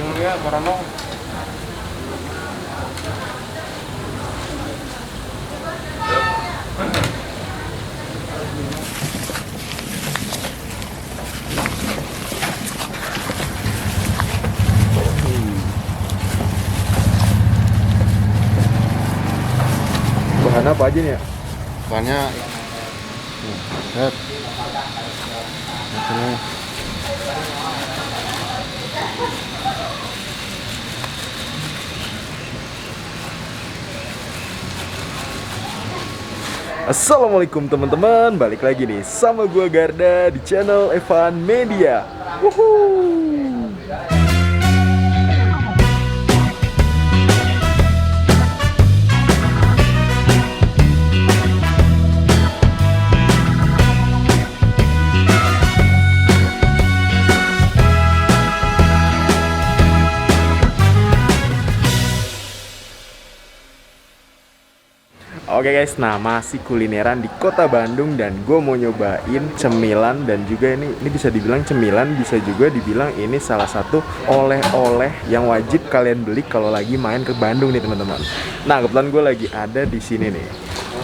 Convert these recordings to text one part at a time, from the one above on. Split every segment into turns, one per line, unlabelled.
Yang dia karena
bahan apa aja nih ya?
banyak. Set. Ini.
Assalamualaikum teman-teman, balik lagi nih sama gua Garda di channel Evan Media. Wuhuu. Oke guys, nah masih kulineran di kota Bandung dan gue mau nyobain cemilan dan juga ini bisa dibilang cemilan, bisa juga dibilang ini salah satu oleh-oleh yang wajib kalian beli kalau lagi main ke Bandung nih teman-teman. Nah kebetulan gue lagi ada di sini nih,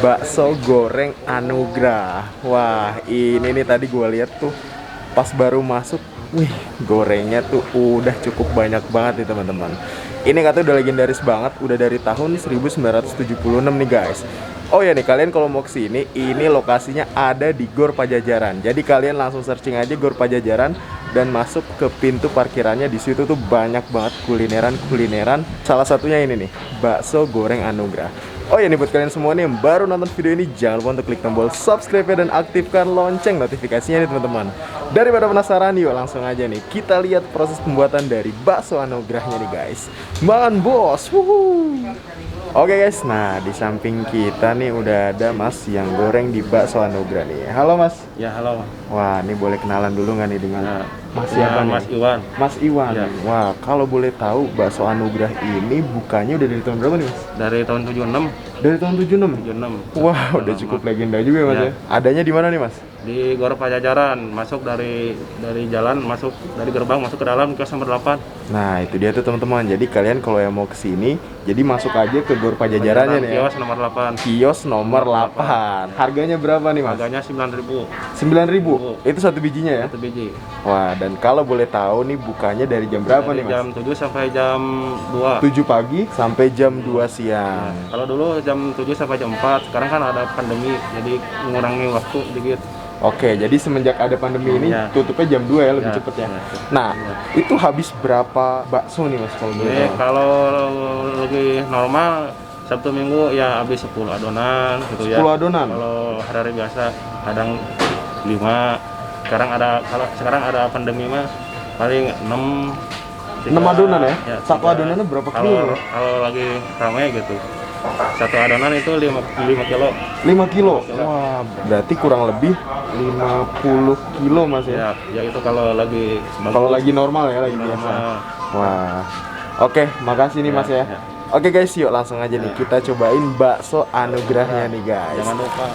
bakso goreng Anugrah. Wah ini nih tadi gue lihat tuh pas baru masuk, wih gorengnya tuh udah cukup banyak banget nih teman-teman. Ini katanya udah legendaris banget, udah dari tahun 1976 nih guys. Oh ya nih, kalian kalau mau kesini, ini lokasinya ada di Gor Pajajaran. Jadi kalian langsung searching aja Gor Pajajaran dan masuk ke pintu parkirannya. Di situ tuh banyak banget kulineran. Salah satunya ini nih, bakso goreng Anugrah. Oh ya nih buat kalian semua nih yang baru nonton video ini, jangan lupa untuk klik tombol subscribe dan aktifkan lonceng notifikasinya nih teman-teman. Daripada penasaran, yuk langsung aja nih kita lihat proses pembuatan dari bakso Anugrahnya nih guys. Makan bos, wuhuu. Oke guys, nah di samping kita nih udah ada Mas yang goreng di bakso Anugrah nih. Halo Mas.
Ya, halo.
Wah, ini boleh kenalan dulu nggak nih dengan
Ya,
Mas
ya,
siapa nih?
Mas Iwan.
Mas Iwan.
Ya.
Wah, kalau boleh tahu bakso Anugrah ini bukanya udah dari tahun berapa nih Mas?
Dari tahun 76.
Dari tahun 76.
76.
Wah, udah cukup legenda juga ya Mas
Ya.
ya. Adanya di mana nih Mas?
Di Gor Pajajaran, masuk dari jalan, masuk dari gerbang, masuk ke dalam kios nomor 8.
Nah, itu dia tuh teman-teman. Jadi kalian kalau yang mau kesini, jadi masuk aja ke Gor Pajajarannya nih ya.
Kios nomor 8.
Kios nomor 8. Harganya berapa nih Mas?
Harganya 9.000
9.000. Itu satu bijinya ya?
satu biji.
Wah, dan kalau boleh tahu nih bukanya dari jam berapa
Dari
nih Mas?
jam 7 sampai jam 2.
7 pagi sampai jam 2 siang.
Kalau dulu jam 7 sampai jam 4, sekarang kan ada pandemi, jadi mengurangi waktu dikit.
Oke, jadi semenjak ada pandemi ini
Ya.
tutupnya jam 2 ya, lebih
Ya,
cepet ya.
ya.
Nah, itu habis berapa bakso nih Mas kalau boleh
Jadi
tahu?
kalau lagi normal Sabtu Minggu ya habis 10 adonan gitu ya.
10 adonan?
Kalau hari biasa kadang 5. Sekarang ada pandemi mah paling 6.
6 adonan ya? Satu
3.
adonannya berapa
Kalau
kilo?
kalau lagi ramai gitu. Satu adonan itu 5 kilo.
5 kilo?
5 kilo.
Wah, berarti kurang lebih 50 kilo Mas ya?
Ya itu kalau lagi bagus.
Kalau lagi normal ya, lagi biasa.
normal.
Wah, oke, makasih nih
Ya,
Mas ya.
ya.
Oke guys, yuk langsung aja nih kita cobain bakso Anugrahnya nih guys.
Jangan lupa.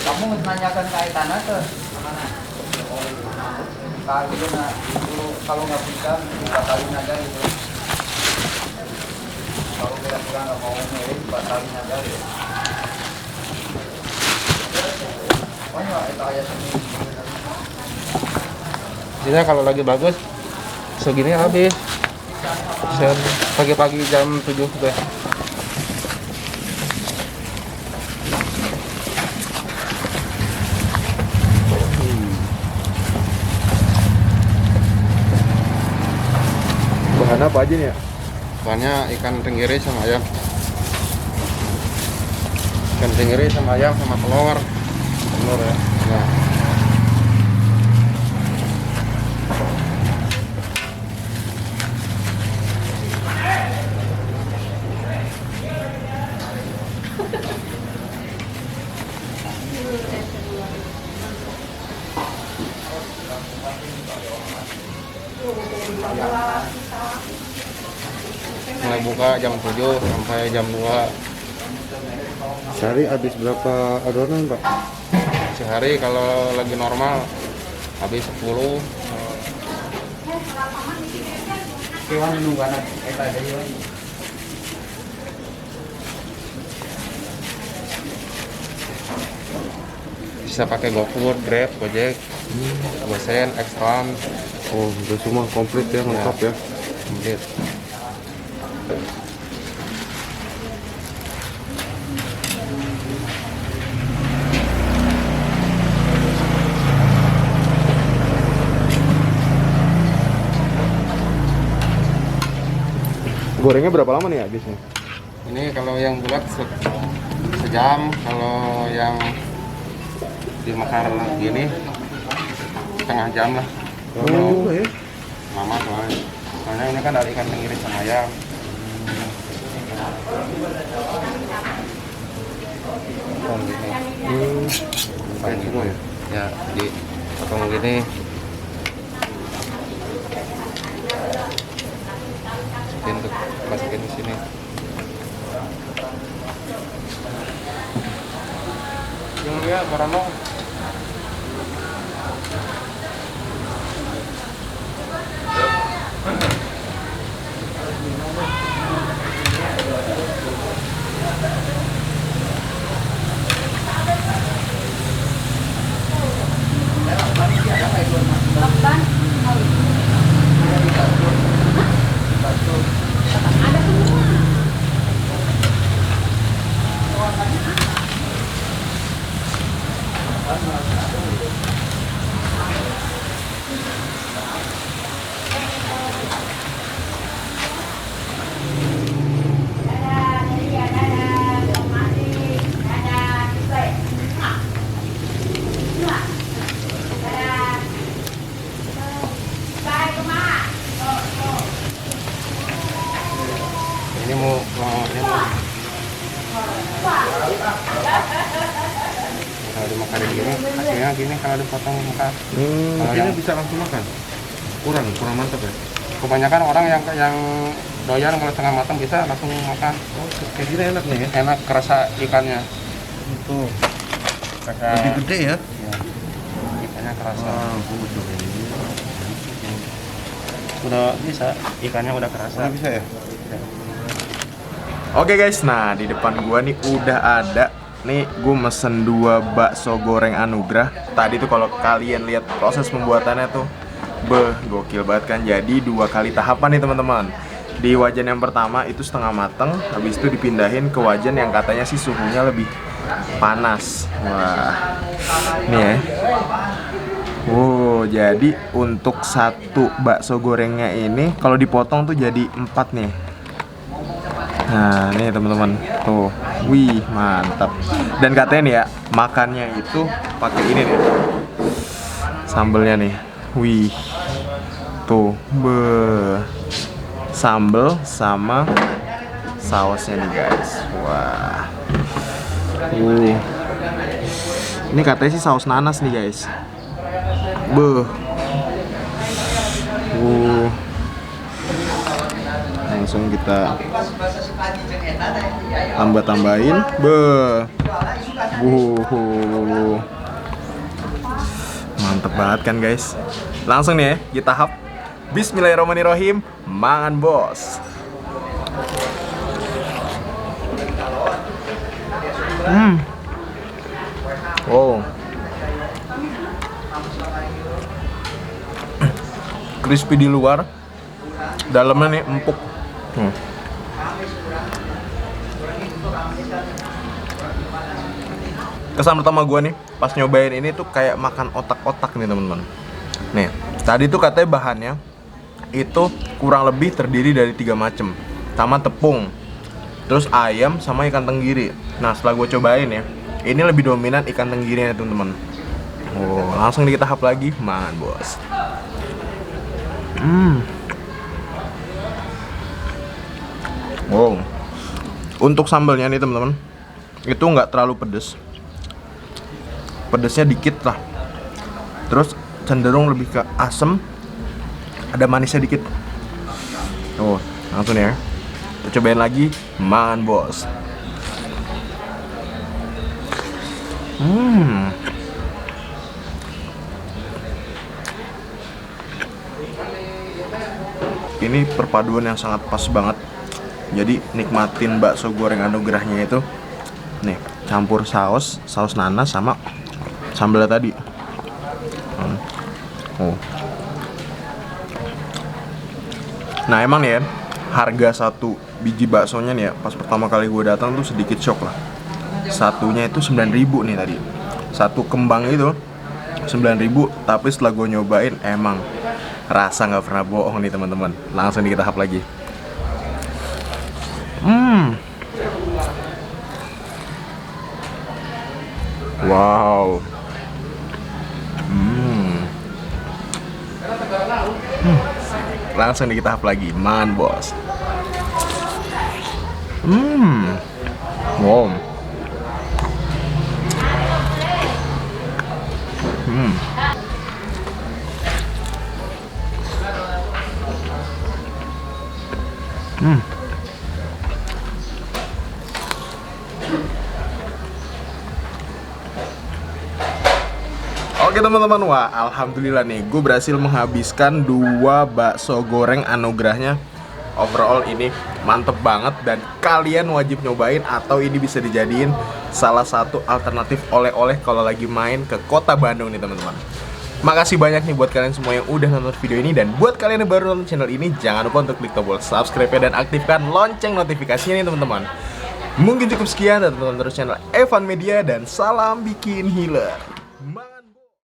Kamu menanyakan kaitannya tuh mana? Kali itu nah, itu kalau nggak bisa batalin aja gitu. Kalau kira-kira nggak mau ngirim, batalin aja gitu. Pokoknya itu ayat ini.
Jadi kalau lagi bagus segini habis. Pagi-pagi jam 7 deh.
Bahan apa aja nih ya?
Banyak ikan tenggiri sama ayam. Ikan tenggiri sama ayam sama telur. Telur ya. Ya. Mulai buka jam 7 sampai jam 2.
Sehari habis berapa adonan Pak?
Sehari kalau lagi normal habis 10.
Kewan nungguan eta deui we.
Bisa pakai GoFood, Grab, Gojek, Gosen, Extran,
Oh, udah semua komplit ya, lengkap ya.
komplit.
Gorengnya berapa lama nih habisnya?
Ini kalau yang bulat sejam, kalau yang dimakan gini setengah jam lah.
Oh, ya.
Lama soalnya. Soalnya ini kan dari ikan tenggiri sama ayam. Potong gini. Potong gini.
semua ya?
Ya, di potong gini. Masukin ke sini. Yang dia Barano. Ini mau kalau dimakanin gini, hasilnya gini kalau dipotong muka. Kalau
Ini
yang
bisa langsung makan. Kurang mantap ya.
kebanyakan orang yang doyan kalau setengah matang bisa langsung makan.
Oh, kayak gini enak nih ya.
Enak, kerasa ikannya.
Itu
Kerasa,
lebih gede ya.
ya, ikannya kerasa.
Butuh ini.
Udah bisa, ikannya udah kerasa.
Udah bisa ya?
Oke guys, nah di depan gua nih udah ada. Nih gue mesen 2 bakso goreng anugrah. Tadi tuh kalau kalian lihat proses pembuatannya tuh gokil banget kan. Jadi 2 kali tahapan nih teman-teman. Di wajan yang pertama itu setengah mateng, habis itu dipindahin ke wajan yang katanya sih suhunya lebih panas. Wah, nih ya. Wow, jadi untuk satu bakso gorengnya ini kalau dipotong tuh jadi 4 nih. Nah, nih teman-teman. Tuh. Wih, mantap. Dan katanya nih ya, makannya itu pakai ini nih. Sambelnya nih. Wih. Tuh, sambel sama sausnya nih, guys. Wah. Ini katanya sih saus nanas nih, guys. Langsung kita tambahin. Mantep banget kan, guys. Langsung nih ya, kita tahap Bismillahirrahmanirrahim. Mangan, bos. Wow. Crispy di luar, dalamnya nih empuk. Kesan pertama gue nih pas nyobain ini tuh kayak makan otak-otak nih teman-teman. Nih, tadi tuh katanya bahannya itu kurang lebih terdiri dari 3 macam, sama tepung, terus ayam sama ikan tenggiri. Nah setelah gue cobain ya, ini lebih dominan ikan tenggirinya teman-teman. Oh, langsung kita tahap lagi, mangan bos. Wow. Untuk sambelnya nih teman-teman, itu nggak terlalu pedes. Pedesnya dikit lah. Terus cenderung lebih ke asem, ada manisnya dikit. Oh, langsung ya. Kita cobain lagi, mangan bos. Ini perpaduan yang sangat pas banget. Jadi nikmatin bakso goreng anugerahnya itu nih, campur saus nanas sama sambal tadi. Oh. Nah emang nih ya, harga satu biji baksonya nih ya, pas pertama kali gue datang tuh sedikit shock lah. Satunya itu 9.000 nih tadi. Satu kembang itu 9.000, tapi setelah gue nyobain emang rasa nggak pernah bohong nih teman-teman. Langsung kita tahap lagi. Wow. Langsung kita tahap lagi, man bos. Wow. Oke teman-teman, wah alhamdulillah nih gue berhasil menghabiskan 2 bakso goreng anugerahnya. Overall ini mantep banget dan kalian wajib nyobain, atau ini bisa dijadiin salah satu alternatif oleh-oleh kalau lagi main ke kota Bandung nih teman-teman. Makasih banyak nih buat kalian semua yang udah nonton video ini, dan buat kalian yang baru nonton channel ini jangan lupa untuk klik tombol subscribe dan aktifkan lonceng notifikasinya nih teman-teman. Mungkin cukup sekian, dan tonton terus channel Evan Media, dan salam bikin healer.